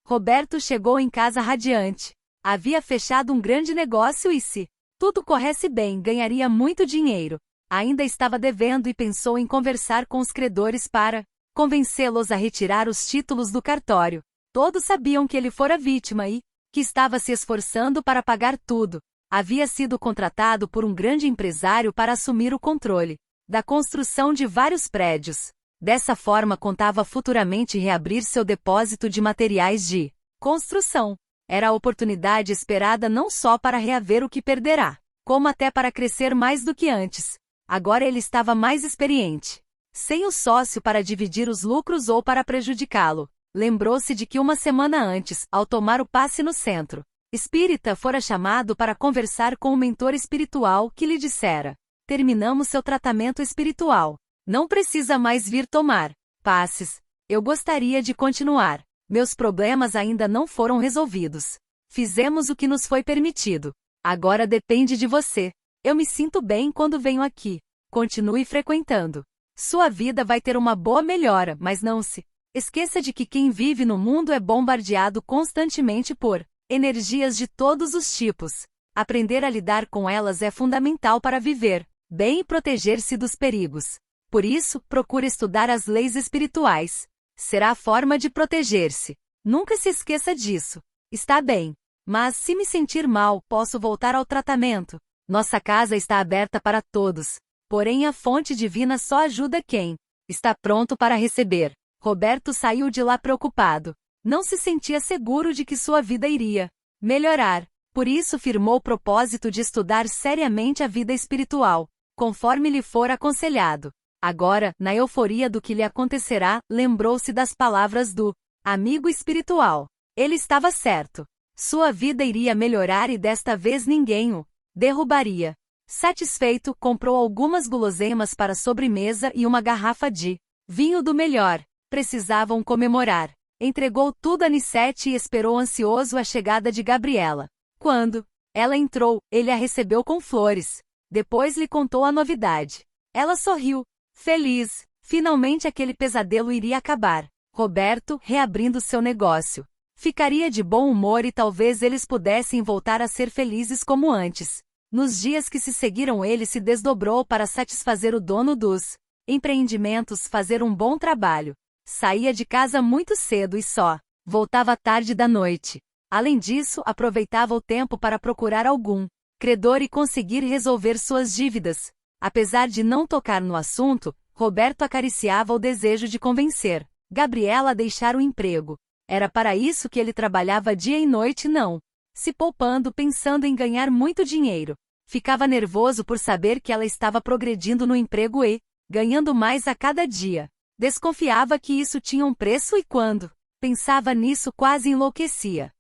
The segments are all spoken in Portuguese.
Roberto chegou em casa radiante. Havia fechado um grande negócio e, se tudo corresse bem, ganharia muito dinheiro. Ainda estava devendo e pensou em conversar com os credores para convencê-los a retirar os títulos do cartório. Todos sabiam que ele fora vítima e que estava se esforçando para pagar tudo. Havia sido contratado por um grande empresário para assumir o controle da construção de vários prédios. Dessa forma, contava futuramente reabrir seu depósito de materiais de construção. Era a oportunidade esperada não só para reaver o que perderá, como até para crescer mais do que antes. Agora ele estava mais experiente. Sem o sócio para dividir os lucros ou para prejudicá-lo. Lembrou-se de que uma semana antes, ao tomar o passe no centro espírita, fora chamado para conversar com o mentor espiritual que lhe dissera: terminamos seu tratamento espiritual. Não precisa mais vir tomar passes. Eu gostaria de continuar. Meus problemas ainda não foram resolvidos. Fizemos o que nos foi permitido. Agora depende de você. Eu me sinto bem quando venho aqui. Continue frequentando. Sua vida vai ter uma boa melhora, mas não se esqueça de que quem vive no mundo é bombardeado constantemente por energias de todos os tipos. Aprender a lidar com elas é fundamental para viver bem e proteger-se dos perigos. Por isso, procure estudar as leis espirituais. Será a forma de proteger-se. Nunca se esqueça disso. Está bem. Mas se me sentir mal, posso voltar ao tratamento. Nossa casa está aberta para todos. Porém, a fonte divina só ajuda quem está pronto para receber. Roberto saiu de lá preocupado. Não se sentia seguro de que sua vida iria melhorar. Por isso firmou o propósito de estudar seriamente a vida espiritual, conforme lhe for aconselhado. Agora, na euforia do que lhe acontecerá, lembrou-se das palavras do amigo espiritual. Ele estava certo. Sua vida iria melhorar e desta vez ninguém o derrubaria. Satisfeito, comprou algumas guloseimas para sobremesa e uma garrafa de vinho do melhor. Precisavam comemorar. Entregou tudo a Nissete e esperou ansioso a chegada de Gabriela. Quando ela entrou, ele a recebeu com flores. Depois lhe contou a novidade. Ela sorriu. Feliz. Finalmente aquele pesadelo iria acabar. Roberto, reabrindo seu negócio, ficaria de bom humor e talvez eles pudessem voltar a ser felizes como antes. Nos dias que se seguiram, ele se desdobrou para satisfazer o dono dos empreendimentos, fazer um bom trabalho. Saía de casa muito cedo e só voltava tarde da noite. Além disso, aproveitava o tempo para procurar algum credor e conseguir resolver suas dívidas. Apesar de não tocar no assunto, Roberto acariciava o desejo de convencer Gabriela a deixar o emprego. Era para isso que ele trabalhava dia e noite, não se poupando, pensando em ganhar muito dinheiro. Ficava nervoso por saber que ela estava progredindo no emprego e ganhando mais a cada dia. Desconfiava que isso tinha um preço e quando pensava nisso quase enlouquecia.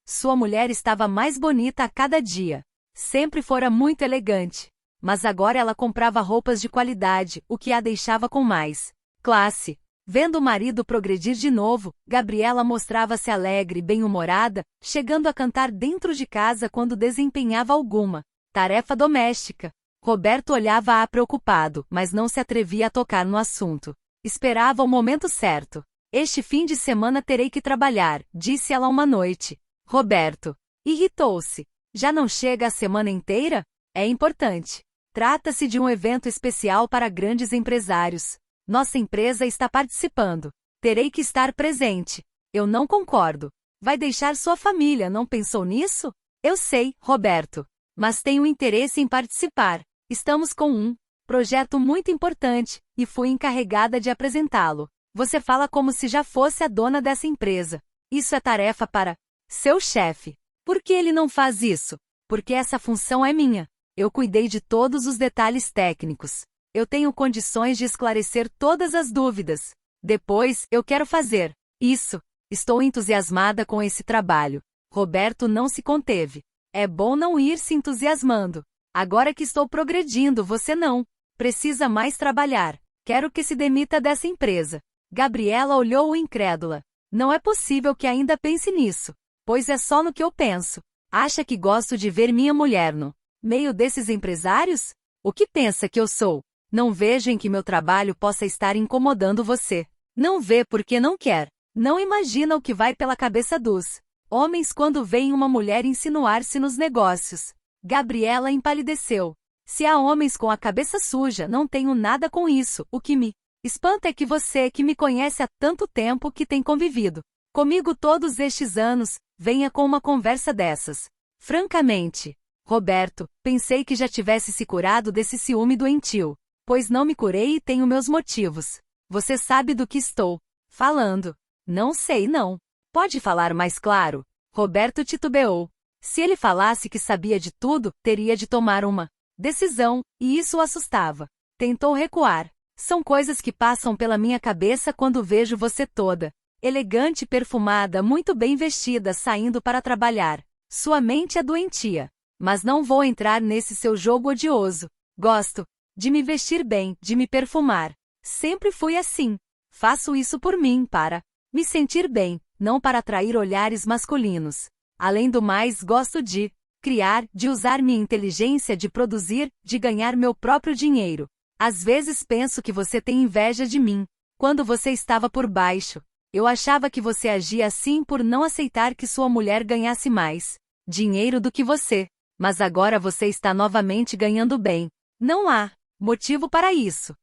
Sua mulher estava mais bonita a cada dia. Sempre fora muito elegante. Mas agora ela comprava roupas de qualidade, o que a deixava com mais classe. Vendo o marido progredir de novo, Gabriela mostrava-se alegre e bem-humorada, chegando a cantar dentro de casa quando desempenhava alguma tarefa doméstica. Roberto olhava-a preocupado, mas não se atrevia a tocar no assunto. Esperava o momento certo. Este fim de semana terei que trabalhar, disse ela uma noite. Roberto irritou-se. Já não chega a semana inteira? É importante. Trata-se de um evento especial para grandes empresários. Nossa empresa está participando. Terei que estar presente. Eu não concordo. Vai deixar sua família, não pensou nisso? Eu sei, Roberto. Mas tenho interesse em participar. Estamos com um projeto muito importante, e fui encarregada de apresentá-lo. Você fala como se já fosse a dona dessa empresa. Isso é tarefa para seu chefe. Por que ele não faz isso? Porque essa função é minha. Eu cuidei de todos os detalhes técnicos. Eu tenho condições de esclarecer todas as dúvidas. Depois, eu quero fazer isso. Estou entusiasmada com esse trabalho. Roberto não se conteve. É bom não ir se entusiasmando. Agora que estou progredindo, você não precisa mais trabalhar. Quero que se demita dessa empresa. Gabriela olhou-o incrédula. Não é possível que ainda pense nisso. Pois é só no que eu penso. Acha que gosto de ver minha mulher no meio desses empresários? O que pensa que eu sou? Não vejo em que meu trabalho possa estar incomodando você. Não vê porque não quer. Não imagina o que vai pela cabeça dos homens quando veem uma mulher insinuar-se nos negócios. Gabriela empalideceu. Se há homens com a cabeça suja, não tenho nada com isso. O que me espanta é que você, que me conhece há tanto tempo, que tem convivido comigo todos estes anos, venha com uma conversa dessas. Francamente, Roberto, pensei que já tivesse se curado desse ciúme doentio. Pois não me curei e tenho meus motivos. Você sabe do que estou falando. Não sei não. Pode falar mais claro? Roberto titubeou. Se ele falasse que sabia de tudo, teria de tomar uma decisão, e isso o assustava. Tentou recuar. São coisas que passam pela minha cabeça quando vejo você toda elegante e perfumada, muito bem vestida, saindo para trabalhar. Sua mente é doentia. Mas não vou entrar nesse seu jogo odioso. Gosto de me vestir bem, de me perfumar. Sempre fui assim. Faço isso por mim, para me sentir bem, não para atrair olhares masculinos. Além do mais, gosto de criar, de usar minha inteligência, de produzir, de ganhar meu próprio dinheiro. Às vezes penso que você tem inveja de mim. Quando você estava por baixo, eu achava que você agia assim por não aceitar que sua mulher ganhasse mais dinheiro do que você. Mas agora você está novamente ganhando bem. Não há motivo para isso.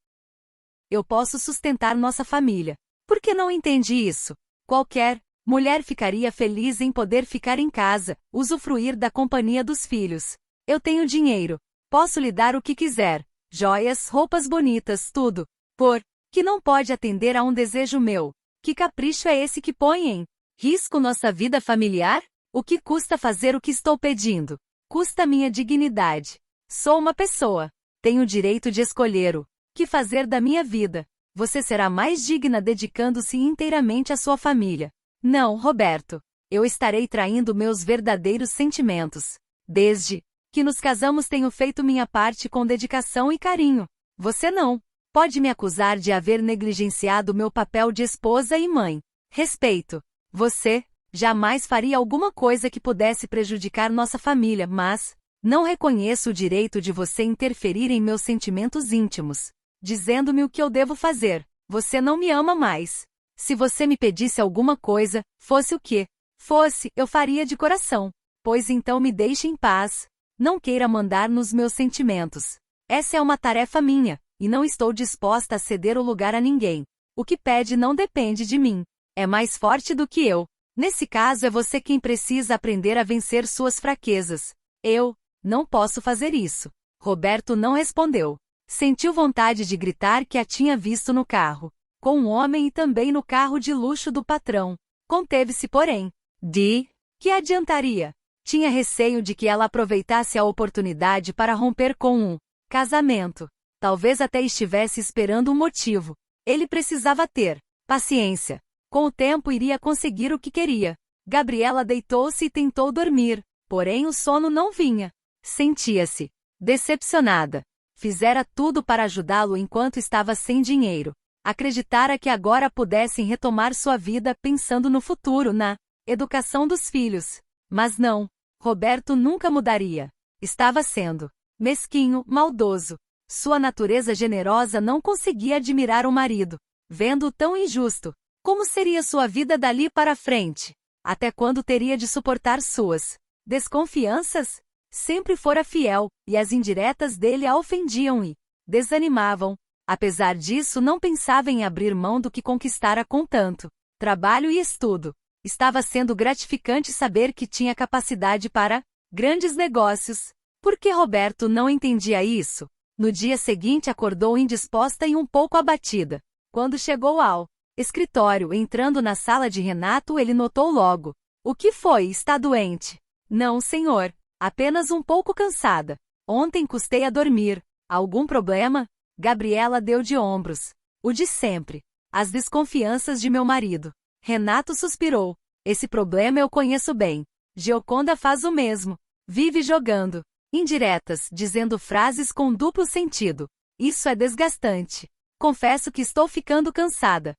Eu posso sustentar nossa família. Por que não entende isso? Qualquer mulher ficaria feliz em poder ficar em casa, usufruir da companhia dos filhos. Eu tenho dinheiro. Posso lhe dar o que quiser. Joias, roupas bonitas, tudo. Por que não pode atender a um desejo meu? Que capricho é esse que põe em risco nossa vida familiar? O que custa fazer o que estou pedindo? Custa minha dignidade. Sou uma pessoa. Tenho o direito de escolher o que fazer da minha vida. Você será mais digna dedicando-se inteiramente à sua família. Não, Roberto. Eu estarei traindo meus verdadeiros sentimentos. Desde que nos casamos tenho feito minha parte com dedicação e carinho. Você não pode me acusar de haver negligenciado meu papel de esposa e mãe. Respeito. Você jamais faria alguma coisa que pudesse prejudicar nossa família, mas não reconheço o direito de você interferir em meus sentimentos íntimos, dizendo-me o que eu devo fazer. Você não me ama mais. Se você me pedisse alguma coisa, fosse o que fosse, eu faria de coração. Pois então me deixe em paz. Não queira mandar nos meus sentimentos. Essa é uma tarefa minha, e não estou disposta a ceder o lugar a ninguém. O que pede não depende de mim. É mais forte do que eu. Nesse caso é você quem precisa aprender a vencer suas fraquezas. Eu não posso fazer isso. Roberto não respondeu. Sentiu vontade de gritar que a tinha visto no carro com um homem e também no carro de luxo do patrão. Conteve-se, porém. De que adiantaria? Tinha receio de que ela aproveitasse a oportunidade para romper com um casamento. Talvez até estivesse esperando um motivo. Ele precisava ter paciência. Com o tempo iria conseguir o que queria. Gabriela deitou-se e tentou dormir, porém o sono não vinha. Sentia-se decepcionada. Fizera tudo para ajudá-lo enquanto estava sem dinheiro. Acreditara que agora pudessem retomar sua vida pensando no futuro, na educação dos filhos. Mas não. Roberto nunca mudaria. Estava sendo mesquinho, maldoso. Sua natureza generosa não conseguia admirar o marido. Vendo-o tão injusto, como seria sua vida dali para frente? Até quando teria de suportar suas desconfianças? Sempre fora fiel, e as indiretas dele a ofendiam e desanimavam. Apesar disso, não pensava em abrir mão do que conquistara com tanto trabalho e estudo. Estava sendo gratificante saber que tinha capacidade para grandes negócios. Por que Roberto não entendia isso? No dia seguinte acordou indisposta e um pouco abatida. Quando chegou ao escritório, entrando na sala de Renato, ele notou logo. O que foi? Está doente? Não, senhor. Apenas um pouco cansada. Ontem custei a dormir. Algum problema? Gabriela deu de ombros. O de sempre. As desconfianças de meu marido. Renato suspirou. Esse problema eu conheço bem. Gioconda faz o mesmo. Vive jogando indiretas, dizendo frases com duplo sentido. Isso é desgastante. Confesso que estou ficando cansada.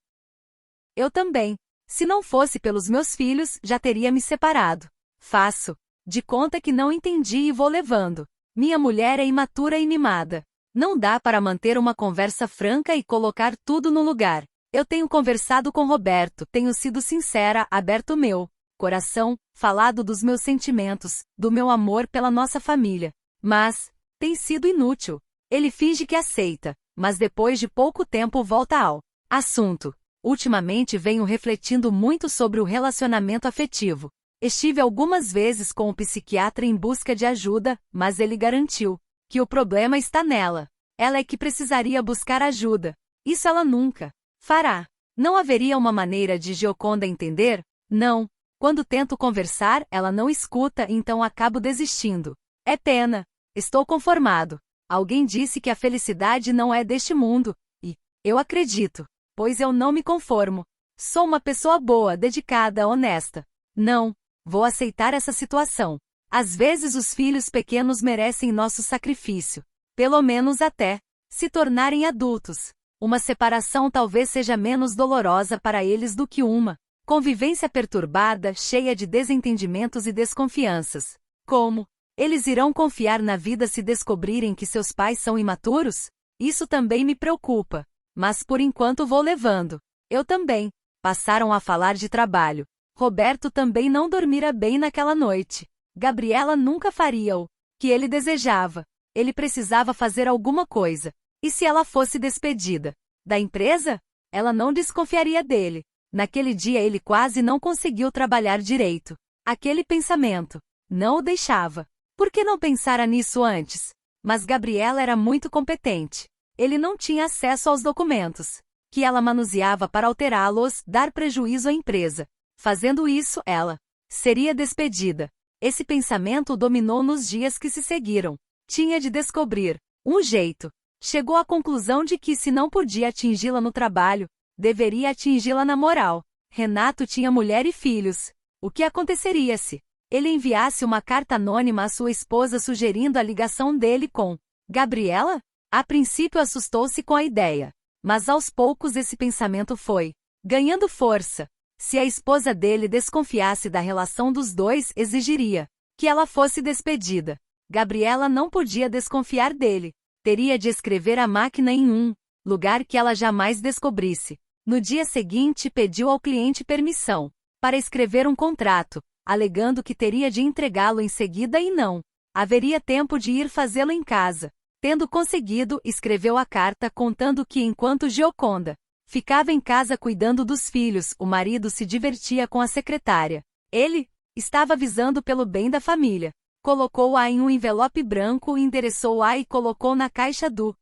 Eu também. Se não fosse pelos meus filhos, já teria me separado. Faço de conta que não entendi e vou levando. Minha mulher é imatura e mimada. Não dá para manter uma conversa franca e colocar tudo no lugar. Eu tenho conversado com Roberto, tenho sido sincera, aberto meu coração, falado dos meus sentimentos, do meu amor pela nossa família. Mas tem sido inútil. Ele finge que aceita, mas depois de pouco tempo volta ao assunto. Ultimamente venho refletindo muito sobre o relacionamento afetivo. Estive algumas vezes com o psiquiatra em busca de ajuda, mas ele garantiu que o problema está nela. Ela é que precisaria buscar ajuda. Isso ela nunca fará. Não haveria uma maneira de Gioconda entender? Não. Quando tento conversar, ela não escuta, então acabo desistindo. É pena. Estou conformado. Alguém disse que a felicidade não é deste mundo, e eu acredito, pois eu não me conformo. Sou uma pessoa boa, dedicada, honesta. Não vou aceitar essa situação. Às vezes os filhos pequenos merecem nosso sacrifício, pelo menos até se tornarem adultos. Uma separação talvez seja menos dolorosa para eles do que uma convivência perturbada, cheia de desentendimentos e desconfianças. Como eles irão confiar na vida se descobrirem que seus pais são imaturos? Isso também me preocupa. Mas por enquanto vou levando. Eu também. Passaram a falar de trabalho. Roberto também não dormira bem naquela noite. Gabriela nunca faria o que ele desejava. Ele precisava fazer alguma coisa. E se ela fosse despedida da empresa? Ela não desconfiaria dele. Naquele dia ele quase não conseguiu trabalhar direito. Aquele pensamento não o deixava. Por que não pensara nisso antes? Mas Gabriela era muito competente. Ele não tinha acesso aos documentos que ela manuseava para alterá-los, dar prejuízo à empresa. Fazendo isso, ela seria despedida. Esse pensamento o dominou nos dias que se seguiram. Tinha de descobrir um jeito. Chegou à conclusão de que, se não podia atingi-la no trabalho, deveria atingi-la na moral. Renato tinha mulher e filhos. O que aconteceria se ele enviasse uma carta anônima à sua esposa sugerindo a ligação dele com Gabriela? A princípio assustou-se com a ideia, mas aos poucos esse pensamento foi ganhando força. Se a esposa dele desconfiasse da relação dos dois, exigiria que ela fosse despedida. Gabriela não podia desconfiar dele. Teria de escrever a máquina em um lugar que ela jamais descobrisse. No dia seguinte, pediu ao cliente permissão para escrever um contrato, alegando que teria de entregá-lo em seguida e não haveria tempo de ir fazê-lo em casa. Tendo conseguido, escreveu a carta contando que, enquanto Gioconda ficava em casa cuidando dos filhos, o marido se divertia com a secretária. Ele estava visando pelo bem da família. Colocou-a em um envelope branco, endereçou-a e colocou na caixa do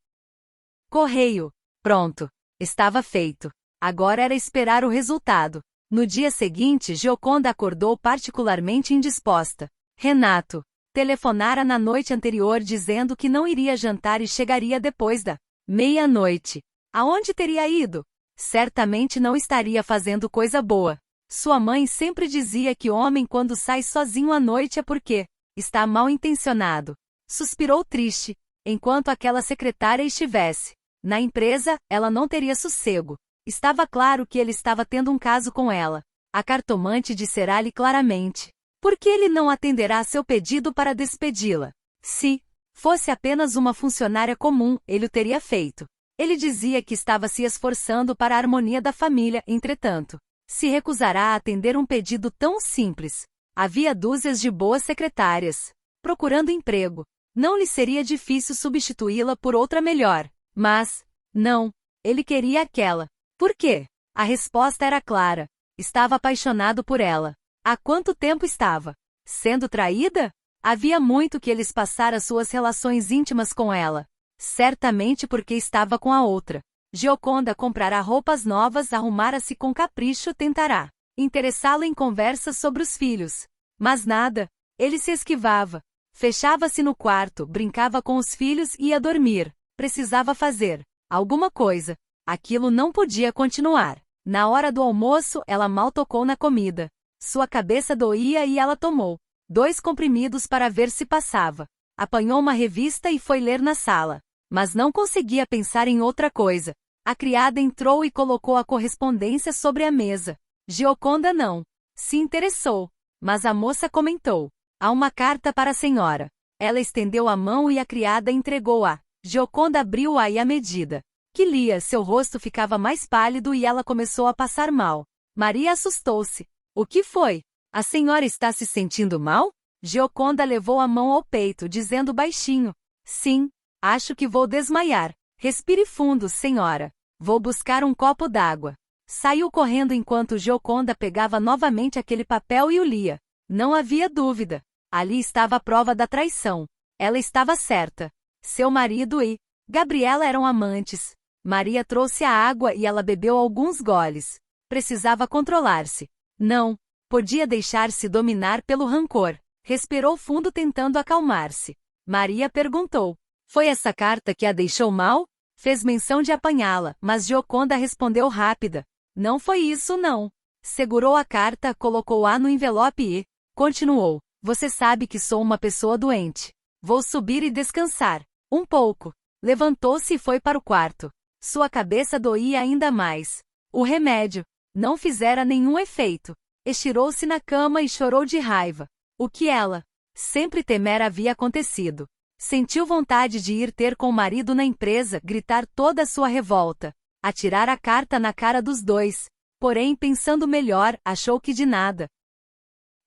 correio. Pronto. Estava feito. Agora era esperar o resultado. No dia seguinte, Gioconda acordou particularmente indisposta. Renato telefonara na noite anterior dizendo que não iria jantar e chegaria depois da meia-noite. Aonde teria ido? Certamente não estaria fazendo coisa boa. Sua mãe sempre dizia que homem quando sai sozinho à noite é porque está mal intencionado. Suspirou triste. Enquanto aquela secretária estivesse na empresa, ela não teria sossego. Estava claro que ele estava tendo um caso com ela. A cartomante dissera-lhe claramente: por que ele não atenderá seu pedido para despedi-la? Se fosse apenas uma funcionária comum, ele o teria feito. Ele dizia que estava se esforçando para a harmonia da família, entretanto, se recusará a atender um pedido tão simples. Havia dúzias de boas secretárias procurando emprego. Não lhe seria difícil substituí-la por outra melhor. Mas, não, ele queria aquela. Por quê? A resposta era clara. Estava apaixonado por ela. Há quanto tempo estava sendo traída? Havia muito que eles passara suas relações íntimas com ela. Certamente porque estava com a outra. Gioconda comprará roupas novas, arrumara-se com capricho, tentará interessá-lo em conversas sobre os filhos. Mas nada. Ele se esquivava. Fechava-se no quarto, brincava com os filhos e ia dormir. Precisava fazer alguma coisa. Aquilo não podia continuar. Na hora do almoço, ela mal tocou na comida. Sua cabeça doía e ela tomou 2 comprimidos para ver se passava. Apanhou uma revista e foi ler na sala. Mas não conseguia pensar em outra coisa. A criada entrou e colocou a correspondência sobre a mesa. Gioconda não se interessou. Mas a moça comentou: há uma carta para a senhora. Ela estendeu a mão e a criada entregou-a. Gioconda abriu-a e, à medida que lia, seu rosto ficava mais pálido e ela começou a passar mal. Maria assustou-se. O que foi? A senhora está se sentindo mal? Gioconda levou a mão ao peito, dizendo baixinho. Sim, acho que vou desmaiar. Respire fundo, senhora. Vou buscar um copo d'água. Saiu correndo enquanto Gioconda pegava novamente aquele papel e o lia. Não havia dúvida. Ali estava a prova da traição. Ela estava certa. Seu marido e Gabriela eram amantes. Maria trouxe a água e ela bebeu alguns goles. Precisava controlar-se. Não podia deixar-se dominar pelo rancor. Respirou fundo tentando acalmar-se. Maria perguntou. Foi essa carta que a deixou mal? Fez menção de apanhá-la, mas Gioconda respondeu rápida. Não foi isso não. Segurou a carta, colocou-a no envelope e continuou. Você sabe que sou uma pessoa doente. Vou subir e descansar. Um pouco. Levantou-se e foi para o quarto. Sua cabeça doía ainda mais. O remédio não fizera nenhum efeito. Estirou-se na cama e chorou de raiva. O que ela sempre temera havia acontecido. Sentiu vontade de ir ter com o marido na empresa, gritar toda a sua revolta, atirar a carta na cara dos dois. Porém, pensando melhor, achou que de nada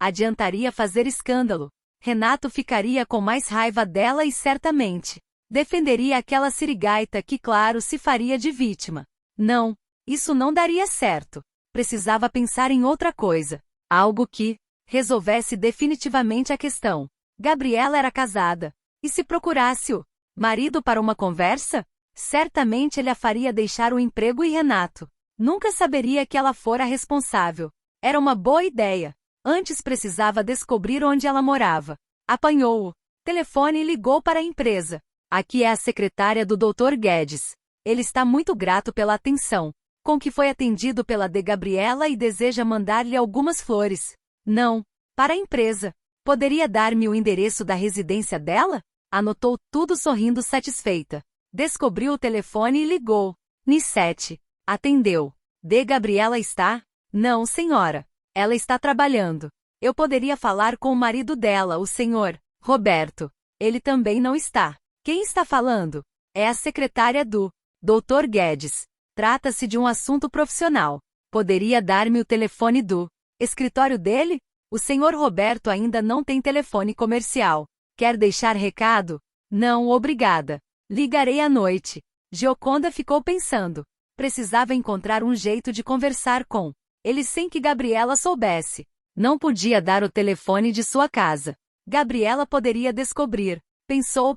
adiantaria fazer escândalo. Renato ficaria com mais raiva dela e certamente defenderia aquela sirigaita que, claro, se faria de vítima. Não, isso não daria certo. Precisava pensar em outra coisa. Algo que resolvesse definitivamente a questão. Gabriela era casada. E se procurasse o marido para uma conversa? Certamente ele a faria deixar o emprego e Renato nunca saberia que ela fora responsável. Era uma boa ideia. Antes precisava descobrir onde ela morava. Apanhou o telefone e ligou para a empresa. Aqui é a secretária do Dr. Guedes. Ele está muito grato pela atenção com que foi atendido pela de Gabriela e deseja mandar-lhe algumas flores. Não, para a empresa. Poderia dar-me o endereço da residência dela? Anotou tudo sorrindo satisfeita. Descobriu o telefone e ligou. Nissete. Atendeu. De Gabriela está? Não, senhora. Ela está trabalhando. Eu poderia falar com o marido dela, o senhor Roberto. Ele também não está. Quem está falando? É a secretária do Dr. Guedes. Trata-se de um assunto profissional. Poderia dar-me o telefone do escritório dele? O senhor Roberto ainda não tem telefone comercial. Quer deixar recado? Não, obrigada. Ligarei à noite. Gioconda ficou pensando. Precisava encontrar um jeito de conversar com ele sem que Gabriela soubesse. Não podia dar o telefone de sua casa. Gabriela poderia descobrir. Pensou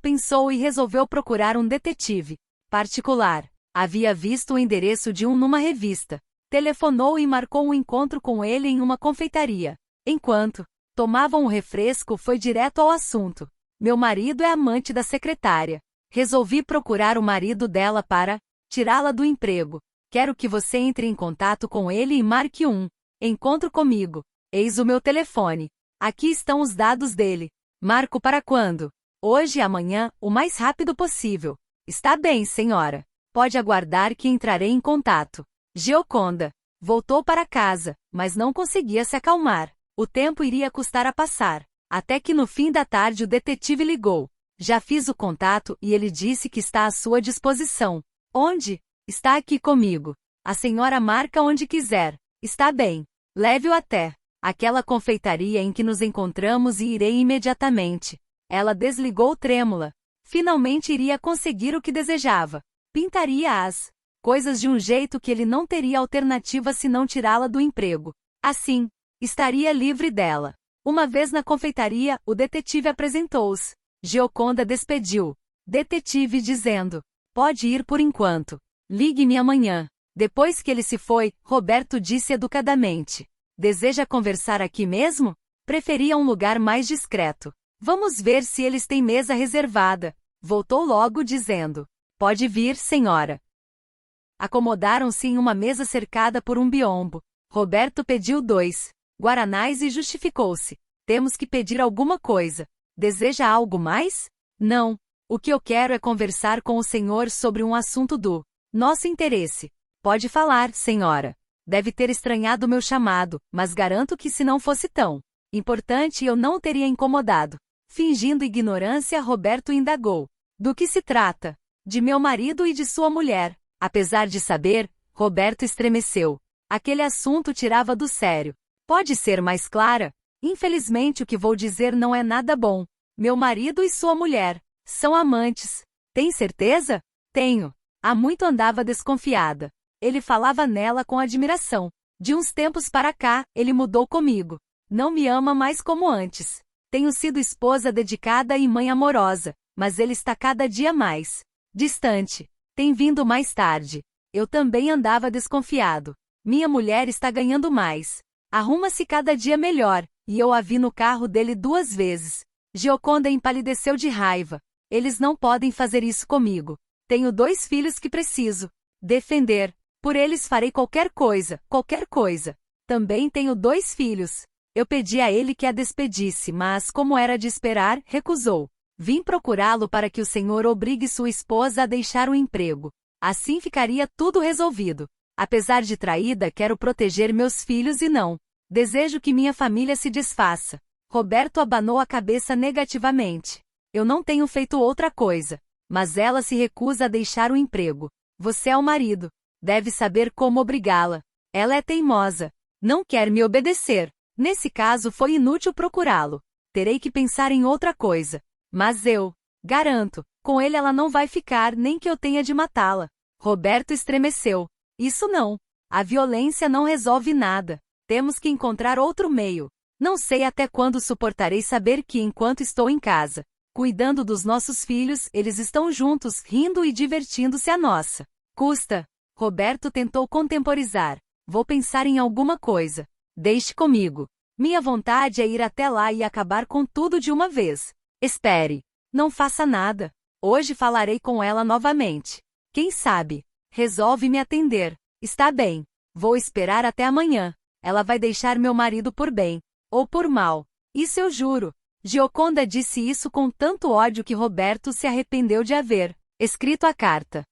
e resolveu procurar um detetive particular. Havia visto o endereço de um numa revista. Telefonou e marcou um encontro com ele em uma confeitaria. Enquanto tomavam um refresco, foi direto ao assunto. Meu marido é amante da secretária. Resolvi procurar o marido dela para tirá-la do emprego. Quero que você entre em contato com ele e marque um encontro comigo. Eis o meu telefone. Aqui estão os dados dele. Marco para quando? Hoje e amanhã, o mais rápido possível. Está bem, senhora. Pode aguardar que entrarei em contato. Gioconda voltou para casa, mas não conseguia se acalmar. O tempo iria custar a passar. Até que no fim da tarde o detetive ligou. Já fiz o contato e ele disse que está à sua disposição. Onde? Está aqui comigo. A senhora marca onde quiser. Está bem. Leve-o até aquela confeitaria em que nos encontramos e irei imediatamente. Ela desligou trêmula. Finalmente iria conseguir o que desejava. Pintaria as coisas de um jeito que ele não teria alternativa se não tirá-la do emprego. Assim, estaria livre dela. Uma vez na confeitaria, o detetive apresentou-se. Gioconda despediu detetive dizendo: pode ir por enquanto. Ligue-me amanhã. Depois que ele se foi, Roberto disse educadamente: deseja conversar aqui mesmo? Preferia um lugar mais discreto. Vamos ver se eles têm mesa reservada. Voltou logo dizendo: pode vir, senhora. Acomodaram-se em uma mesa cercada por um biombo. Roberto pediu 2 guaranás e justificou-se. Temos que pedir alguma coisa. Deseja algo mais? Não. O que eu quero é conversar com o senhor sobre um assunto do nosso interesse. Pode falar, senhora. Deve ter estranhado meu chamado, mas garanto que se não fosse tão importante eu não o teria incomodado. Fingindo ignorância, Roberto indagou: do que se trata? De meu marido e de sua mulher. Apesar de saber, Roberto estremeceu. Aquele assunto tirava do sério. Pode ser mais clara? Infelizmente o que vou dizer não é nada bom. Meu marido e sua mulher são amantes. Tem certeza? Tenho. Há muito andava desconfiada. Ele falava nela com admiração. De uns tempos para cá, ele mudou comigo. Não me ama mais como antes. Tenho sido esposa dedicada e mãe amorosa, mas ele está cada dia mais distante. Tem vindo mais tarde. Eu também andava desconfiado. Minha mulher está ganhando mais. Arruma-se cada dia melhor, e eu a vi no carro dele 2 vezes. Gioconda empalideceu de raiva. Eles não podem fazer isso comigo. Tenho 2 filhos que preciso defender. Por eles farei qualquer coisa, qualquer coisa. Também tenho 2 filhos. Eu pedi a ele que a despedisse, mas, como era de esperar, recusou. Vim procurá-lo para que o senhor obrigue sua esposa a deixar o emprego. Assim ficaria tudo resolvido. Apesar de traída, quero proteger meus filhos e não desejo que minha família se desfaça. Roberto abanou a cabeça negativamente. Eu não tenho feito outra coisa. Mas ela se recusa a deixar o emprego. Você é o marido. Deve saber como obrigá-la. Ela é teimosa. Não quer me obedecer. Nesse caso foi inútil procurá-lo. Terei que pensar em outra coisa. Mas eu garanto, com ele ela não vai ficar nem que eu tenha de matá-la. Roberto estremeceu. Isso não. A violência não resolve nada. Temos que encontrar outro meio. Não sei até quando suportarei saber que enquanto estou em casa, cuidando dos nossos filhos, eles estão juntos, rindo e divertindo-se a nossa custa. Roberto tentou contemporizar. Vou pensar em alguma coisa. Deixe comigo. Minha vontade é ir até lá e acabar com tudo de uma vez. Espere. Não faça nada. Hoje falarei com ela novamente. Quem sabe? Resolve me atender. Está bem. Vou esperar até amanhã. Ela vai deixar meu marido por bem. Ou por mal. Isso eu juro. Gioconda disse isso com tanto ódio que Roberto se arrependeu de haver escrito a carta.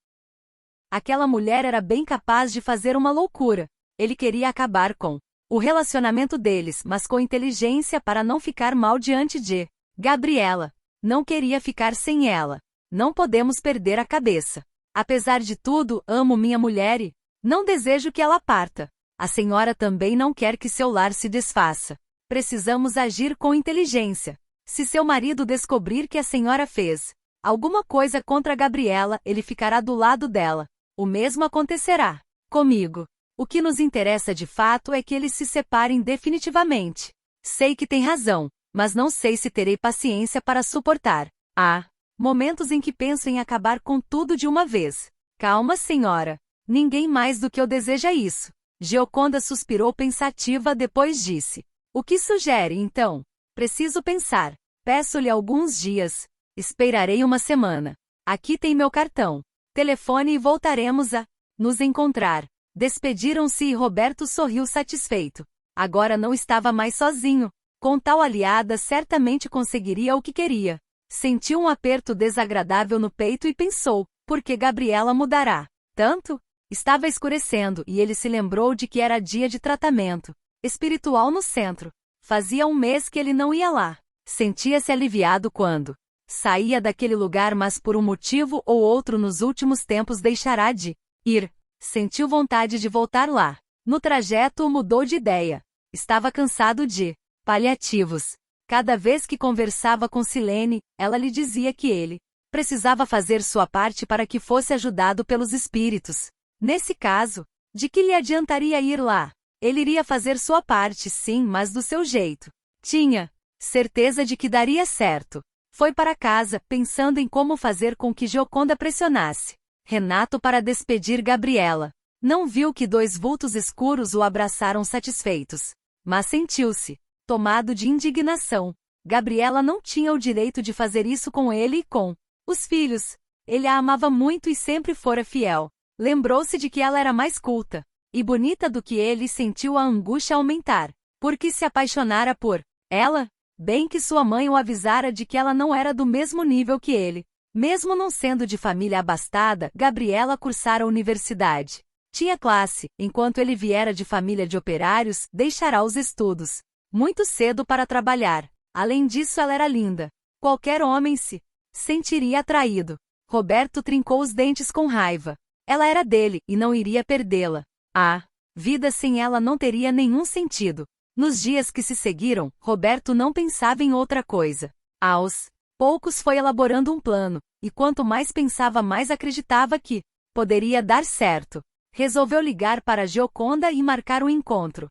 Aquela mulher era bem capaz de fazer uma loucura. Ele queria acabar com o relacionamento deles, mas com inteligência para não ficar mal diante de Gabriela. Não queria ficar sem ela. Não podemos perder a cabeça. Apesar de tudo, amo minha mulher e não desejo que ela parta. A senhora também não quer que seu lar se desfaça. Precisamos agir com inteligência. Se seu marido descobrir que a senhora fez alguma coisa contra a Gabriela, ele ficará do lado dela. O mesmo acontecerá comigo. O que nos interessa de fato é que eles se separem definitivamente. Sei que tem razão, mas não sei se terei paciência para suportar. Há momentos em que penso em acabar com tudo de uma vez. Calma, senhora. Ninguém mais do que eu deseja isso. Gioconda suspirou pensativa, depois disse. O que sugere, então? Preciso pensar. Peço-lhe alguns dias. Esperarei uma semana. Aqui tem meu cartão. Telefone e voltaremos a nos encontrar. Despediram-se e Roberto sorriu satisfeito. Agora não estava mais sozinho. Com tal aliada certamente conseguiria o que queria. Sentiu um aperto desagradável no peito e pensou, por que Gabriela mudará tanto? Estava escurecendo e ele se lembrou de que era dia de tratamento espiritual no centro. Fazia um mês que ele não ia lá. Sentia-se aliviado quando saía daquele lugar, mas por um motivo ou outro nos últimos tempos deixará de ir. Sentiu vontade de voltar lá. No trajeto mudou de ideia. Estava cansado de paliativos. Cada vez que conversava com Silene, ela lhe dizia que ele precisava fazer sua parte para que fosse ajudado pelos espíritos. Nesse caso, de que lhe adiantaria ir lá? Ele iria fazer sua parte, sim, mas do seu jeito. Tinha certeza de que daria certo. Foi para casa, pensando em como fazer com que Gioconda pressionasse Renato para despedir Gabriela. Não viu que 2 vultos escuros o abraçaram satisfeitos. Mas sentiu-se tomado de indignação. Gabriela não tinha o direito de fazer isso com ele e com os filhos. Ele a amava muito e sempre fora fiel. Lembrou-se de que ela era mais culta e bonita do que ele e sentiu a angústia aumentar. Porque se apaixonara por ela? Bem que sua mãe o avisara de que ela não era do mesmo nível que ele. Mesmo não sendo de família abastada, Gabriela cursara a universidade. Tinha classe, enquanto ele viera de família de operários, deixará os estudos muito cedo para trabalhar. Além disso, ela era linda. Qualquer homem se sentiria atraído. Roberto trincou os dentes com raiva. Ela era dele, e não iria perdê-la. A vida sem ela não teria nenhum sentido. Nos dias que se seguiram, Roberto não pensava em outra coisa. Aos poucos foi elaborando um plano, e quanto mais pensava, mais acreditava que poderia dar certo. Resolveu ligar para Gioconda e marcar um encontro.